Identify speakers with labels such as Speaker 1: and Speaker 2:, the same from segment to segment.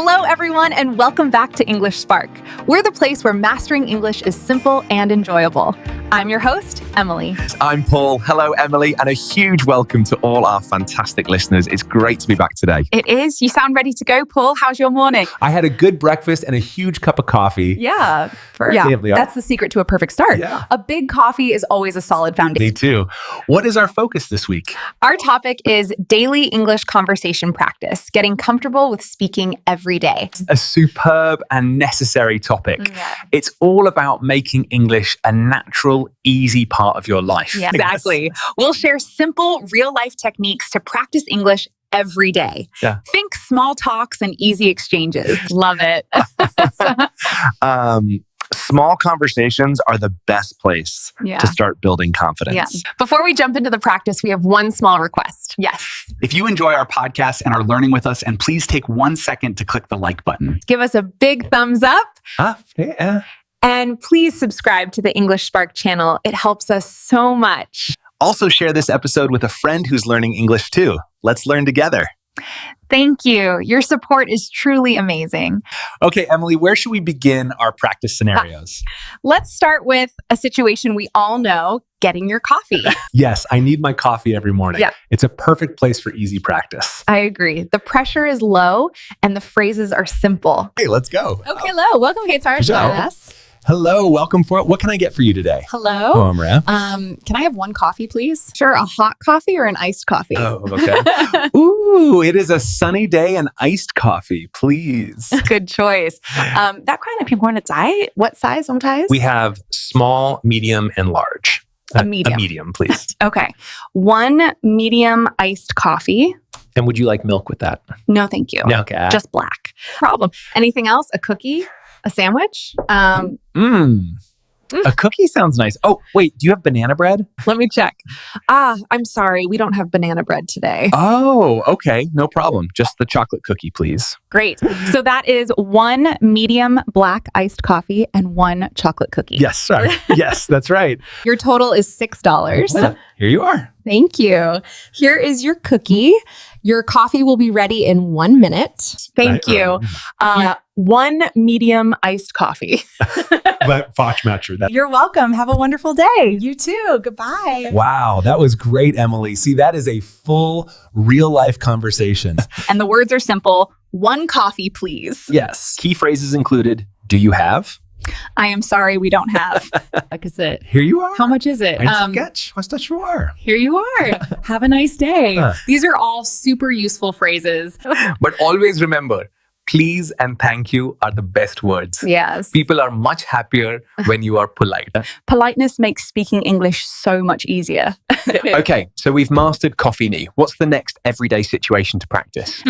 Speaker 1: Hello, everyone, and welcome back to English Spark. We're the place where mastering English is simple and enjoyable. I'm your host, Emily.
Speaker 2: I'm Paul. Hello, Emily, and a huge welcome to all our fantastic listeners. It's great to be back today.
Speaker 1: It is. You sound ready to go, Paul. How's your morning?
Speaker 2: I had a good breakfast and a huge cup of coffee.
Speaker 1: Yeah, that's the secret to a perfect start.
Speaker 2: Yeah.
Speaker 1: A big coffee is always a solid foundation.
Speaker 2: Me too. What is our focus this week?
Speaker 1: Our topic is daily English conversation practice, getting comfortable with speaking every day.
Speaker 2: A superb and necessary topic.
Speaker 1: Yeah.
Speaker 2: It's all about making English a natural, easy part of your life.
Speaker 1: Yeah, exactly. We'll share simple, real-life techniques to practice English every day.
Speaker 2: Yeah.
Speaker 1: Think small talks and easy exchanges. Love it.
Speaker 2: Small conversations are the best place to start building confidence.
Speaker 1: Yeah. Before we jump into the practice, we have one small request. Yes.
Speaker 3: If you enjoy our podcast and are learning with us, and please take 1 second to click the like button.
Speaker 1: Give us a big thumbs up.
Speaker 2: Yeah.
Speaker 1: And please subscribe to the English Spark channel. It helps us so much.
Speaker 2: Also share this episode with a friend who's learning English too. Let's learn together.
Speaker 1: Thank you. Your support is truly amazing.
Speaker 2: Okay, Emily, where should we begin our practice scenarios?
Speaker 1: Let's start with a situation we all know, getting your coffee.
Speaker 2: Yes, I need my coffee every morning.
Speaker 1: Yeah.
Speaker 2: It's a perfect place for easy practice.
Speaker 1: I agree. The pressure is low and the phrases are simple.
Speaker 2: Hey, let's go.
Speaker 1: Okay, hello. Welcome, Kate Tars.
Speaker 2: Hello, welcome for it. What can I get for you today?
Speaker 1: Hello.
Speaker 2: Oh, Amra.
Speaker 1: Can I have one coffee, please? Sure. A hot coffee or an iced coffee?
Speaker 2: Oh, okay. Ooh, it is a sunny day and iced coffee, please.
Speaker 1: Good choice. That kind of people want to die. What size sometimes?
Speaker 2: We have small, medium, and large.
Speaker 1: A medium.
Speaker 2: A medium, please.
Speaker 1: Okay. One medium iced coffee.
Speaker 2: And would you like milk with that?
Speaker 1: No, thank you.
Speaker 2: No, okay.
Speaker 1: Just black. Problem. Anything else? A cookie? A sandwich?
Speaker 2: A cookie sounds nice. Oh, wait, do you have banana bread?
Speaker 1: Let me check. I'm sorry. We don't have banana bread today.
Speaker 2: Oh, okay. No problem. Just the chocolate cookie, please.
Speaker 1: Great. So that is one medium black iced coffee and one chocolate cookie.
Speaker 2: Yes, sorry. Yes, that's right.
Speaker 1: Your total is $6.
Speaker 2: Here you are.
Speaker 1: Thank you. Here is your cookie. Your coffee will be ready in 1 minute. Thank you. One medium iced coffee.
Speaker 2: But Fochmatcher.
Speaker 1: You're welcome. Have a wonderful day. You too. Goodbye.
Speaker 2: Wow, that was great, Emily. See, that is a full real life conversation.
Speaker 1: And the words are simple. One coffee, please.
Speaker 2: Yes. Key phrases included, do you have?
Speaker 1: I am sorry, we don't have. Like is it?
Speaker 2: Here you are.
Speaker 1: How much is it? Here you are. Have a nice day. These are all super useful phrases.
Speaker 2: But always remember, please and thank you are the best words.
Speaker 1: Yes.
Speaker 2: People are much happier when you are polite.
Speaker 1: Politeness makes speaking English so much easier.
Speaker 2: Okay, so we've mastered coffee knee. What's the next everyday situation to practice?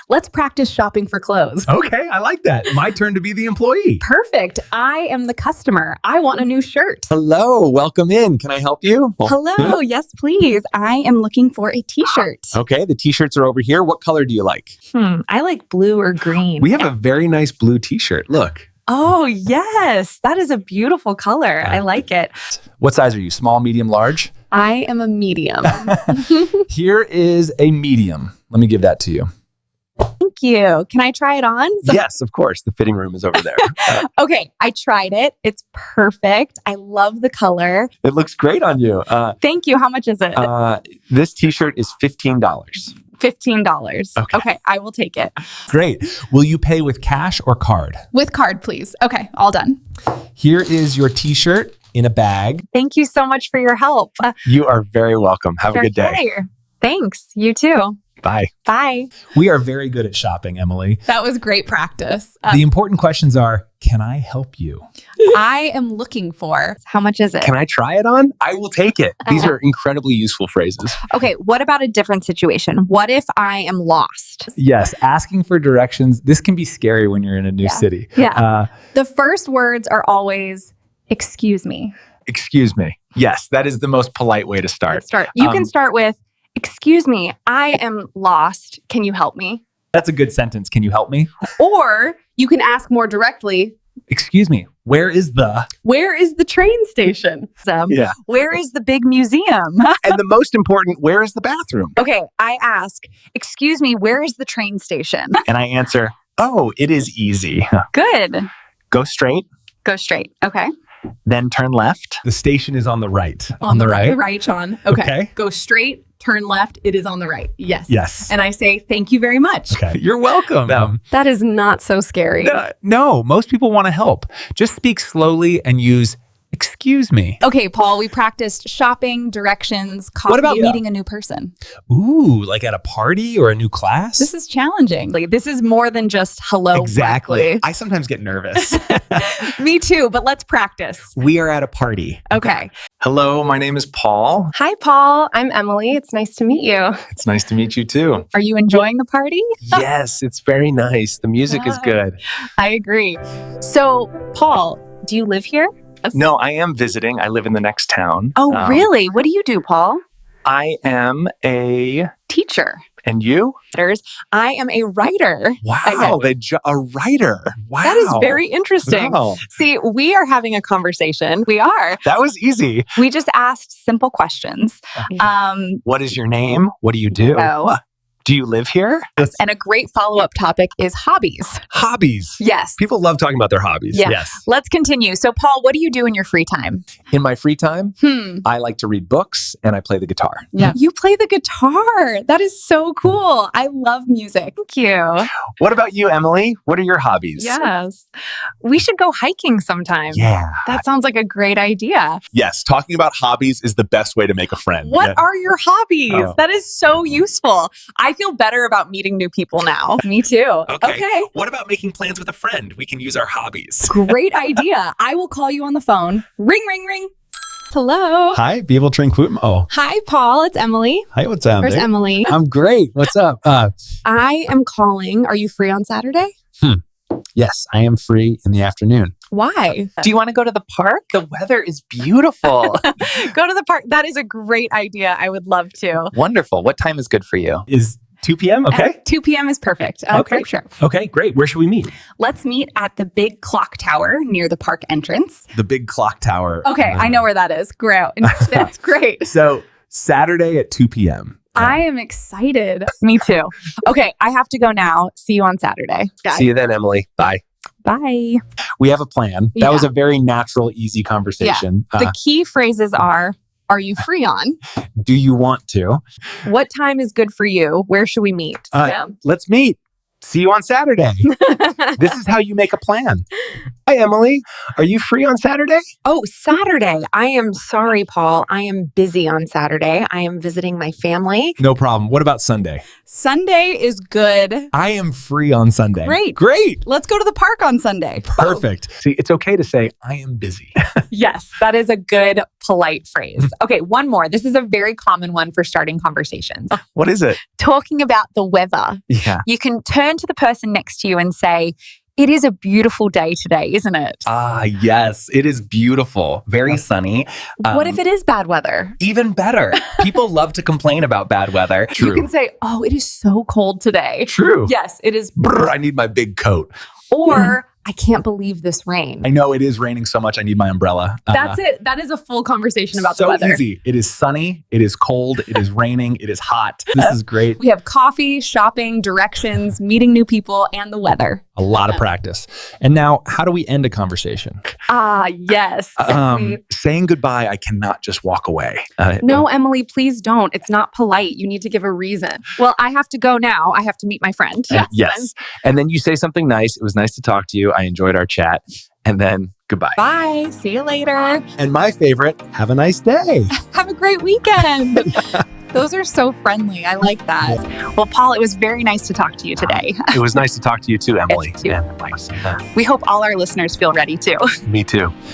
Speaker 1: Let's practice shopping for clothes.
Speaker 2: Okay, I like that. My turn to be the employee.
Speaker 1: Perfect. I am the customer. I want a new shirt.
Speaker 2: Hello, welcome in. Can I help you?
Speaker 1: Hello. Yes, please. I am looking for a t-shirt.
Speaker 2: Okay, the t-shirts are over here. What color do you like?
Speaker 1: I like blue or green.
Speaker 2: We have a very nice blue t-shirt. Look.
Speaker 1: Oh, yes. That is a beautiful color. I like it.
Speaker 2: What size are you? Small, medium, large?
Speaker 1: I am a medium.
Speaker 2: Here is a medium. Let me give that to you.
Speaker 1: Thank you. Can I try it on?
Speaker 2: Yes, of course. The fitting room is over there.
Speaker 1: Okay, I tried it. It's perfect. I love the color.
Speaker 2: It looks great on you.
Speaker 1: Thank you. How much is it?
Speaker 2: This t-shirt is $15.
Speaker 1: $15. Okay, I will take it.
Speaker 2: Great. Will you pay with cash or card?
Speaker 1: With card, please. Okay, all done.
Speaker 2: Here is your t-shirt in a bag.
Speaker 1: Thank you so much for your help.
Speaker 2: You are very welcome. Have a good day.
Speaker 1: Thanks. You too.
Speaker 2: Bye.
Speaker 1: Bye.
Speaker 2: We are very good at shopping, Emily.
Speaker 1: That was great practice.
Speaker 2: The important questions are, can I help you?
Speaker 1: I am looking for. How much is it?
Speaker 2: Can I try it on? I will take it. These are incredibly useful phrases.
Speaker 1: Okay, what about a different situation? What if I am lost?
Speaker 2: Yes, asking for directions. This can be scary when you're in a new city.
Speaker 1: Yeah. The first words are always, excuse me.
Speaker 2: Excuse me. Yes, that is the most polite way to start.
Speaker 1: You can start with, excuse me, I am lost. Can you help me?
Speaker 2: That's a good sentence. Can you help me?
Speaker 1: Or you can ask more directly,
Speaker 2: excuse me, where is the
Speaker 1: train station? Where is the big museum?
Speaker 2: And the most important, where is the bathroom?
Speaker 1: Okay, I ask, excuse me, where is the train station?
Speaker 2: And I answer,
Speaker 3: Oh, it is easy.
Speaker 4: Good.
Speaker 3: Go straight,
Speaker 4: Go straight. Okay.
Speaker 3: then turn left.
Speaker 5: The station is on the right.
Speaker 1: On the
Speaker 5: right?
Speaker 1: right, Sean. Okay.
Speaker 5: Okay.
Speaker 1: Go straight, turn left. It is on the right. Yes.
Speaker 5: Yes.
Speaker 1: And I say, thank you very much.
Speaker 5: Okay. You're welcome.
Speaker 2: No.
Speaker 1: That is not so scary.
Speaker 5: No, most people want to help. Just speak slowly and use excuse me.
Speaker 4: Okay, Paul, we practiced shopping, directions, coffee,
Speaker 5: What about
Speaker 4: meeting a new person.
Speaker 5: Ooh, like at a party or a new class?
Speaker 4: This is challenging. Like, this is more than just hello.
Speaker 5: Exactly.
Speaker 4: Berkeley.
Speaker 3: I sometimes get nervous.
Speaker 4: Me too, but let's practice.
Speaker 3: We are at a party.
Speaker 4: Okay.
Speaker 2: Hello, my name is Paul.
Speaker 1: Hi, Paul. I'm Emily. It's nice to meet you.
Speaker 2: It's nice to meet you too.
Speaker 4: Are you enjoying the party?
Speaker 2: Yes, it's very nice. The music is good.
Speaker 4: I agree. So, Paul, do you live here?
Speaker 2: No, I am visiting. I live in the next town.
Speaker 4: Oh, really? What do you do, Paul?
Speaker 2: I am a...
Speaker 4: Teacher.
Speaker 2: And you?
Speaker 4: I am a writer.
Speaker 2: Wow, a writer. Wow.
Speaker 4: That is very interesting.
Speaker 2: Wow.
Speaker 4: See, we are having a conversation. We are.
Speaker 2: That was easy.
Speaker 4: We just asked simple questions.
Speaker 2: What is your name? What do you do?
Speaker 4: Oh.
Speaker 2: Do you live here?
Speaker 4: And a great follow-up topic is hobbies.
Speaker 5: hobbies.
Speaker 4: Yes.
Speaker 5: People love talking about their hobbies.
Speaker 4: Yeah.
Speaker 5: Yes.
Speaker 4: Let's continue. So, Paul, what do you do in your free time?
Speaker 2: In my free time, I like to read books and I play the guitar.
Speaker 4: Yeah. You play the guitar. That is so cool. I love music. Thank you.
Speaker 2: What about you, Emily? What are your hobbies?
Speaker 4: Yes. We should go hiking sometime.
Speaker 2: Yeah.
Speaker 4: That sounds like a great idea.
Speaker 2: Yes, talking about hobbies is the best way to make a friend.
Speaker 4: What
Speaker 2: Yeah.
Speaker 4: are your hobbies?
Speaker 2: Oh.
Speaker 4: That is so useful. I feel better about meeting new people now. Me too. Okay.
Speaker 5: What about making plans with a friend? We can use our hobbies.
Speaker 4: Great idea. I will call you on the phone. Ring, ring, ring. Hello.
Speaker 5: Hi, Bibel Trinkwuten. Oh,
Speaker 1: Hi, Paul. It's Emily.
Speaker 5: hi, what's up?
Speaker 1: Where's Emily?
Speaker 5: I'm great. What's up?
Speaker 1: I am calling. Are you free on Saturday?
Speaker 5: Yes, I am free in the afternoon.
Speaker 1: Why?
Speaker 2: Do you want to go to the park? The weather is beautiful.
Speaker 4: Go to the park. That is a great idea. I would love to.
Speaker 2: Wonderful. What time is good for you?
Speaker 5: Is 2 p.m. okay?
Speaker 4: 2 p.m. is perfect.
Speaker 5: Okay.
Speaker 4: For sure.
Speaker 5: Okay, great. Where should we meet?
Speaker 4: Let's meet at the big clock tower near the park entrance.
Speaker 5: The big clock tower.
Speaker 4: Okay, I know where that is. Great. That's great.
Speaker 5: So Saturday at 2 p.m.
Speaker 4: I am excited. Me too. Okay, I have to go now. See you on Saturday.
Speaker 2: See you then, Emily. Bye.
Speaker 4: Bye.
Speaker 5: We have a plan. That
Speaker 4: Yeah.
Speaker 5: was a very natural, easy conversation.
Speaker 4: The key phrases are you free on?
Speaker 5: Do you want to?
Speaker 1: What time is good for you? Where should we meet?
Speaker 5: Let's meet. See you on Saturday. This is how you make a plan.
Speaker 2: Hi, Emily. Are you free on Saturday?
Speaker 1: Oh, Saturday. I am sorry, Paul. I am busy on Saturday. I am visiting my family.
Speaker 5: No problem. What about Sunday?
Speaker 4: Sunday is good.
Speaker 5: I am free on Sunday.
Speaker 4: Great.
Speaker 5: Great.
Speaker 4: Let's go to the park on Sunday.
Speaker 5: Perfect. See, it's okay to say, I am busy.
Speaker 1: Yes, that is a good, polite phrase. Okay, one more. This is a very common one for starting conversations.
Speaker 2: What is it?
Speaker 1: Talking about the weather.
Speaker 2: Yeah.
Speaker 4: You can turn to the person next to you and say, "It is a beautiful day today, isn't it?"
Speaker 3: Ah, yes. It is beautiful. Very sunny.
Speaker 4: What if it is bad weather?
Speaker 3: Even better. People love to complain about bad weather.
Speaker 1: You can say, "Oh, it is so cold today."
Speaker 5: True.
Speaker 1: Yes, it is.
Speaker 5: Brr, I need my big coat.
Speaker 1: Or, I can't believe this rain.
Speaker 5: I know it is raining so much. I need my umbrella.
Speaker 1: That's it. That is a full conversation about
Speaker 5: so
Speaker 1: the weather.
Speaker 5: easy. It is sunny. It is cold. It is raining. It is hot. This is great.
Speaker 1: We have coffee, shopping, directions, meeting new people, and the weather.
Speaker 5: A lot of practice. And now, how do we end a conversation?
Speaker 1: Ah, yes.
Speaker 5: Saying goodbye, I cannot just walk away.
Speaker 1: No, Emily, please don't. It's not polite. You need to give a reason. Well, I have to go now. I have to meet my friend.
Speaker 2: Yes. And then you say something nice. It was nice to talk to you. I enjoyed our chat. And then goodbye.
Speaker 1: Bye. See you later.
Speaker 5: And my favorite, have a nice day.
Speaker 1: Have a great weekend. Those are so friendly. I like that.
Speaker 4: Well, Paul, it was very nice to talk to you today.
Speaker 2: It was nice to talk to you too, Emily.
Speaker 4: We hope all our listeners feel ready too.
Speaker 2: Me too.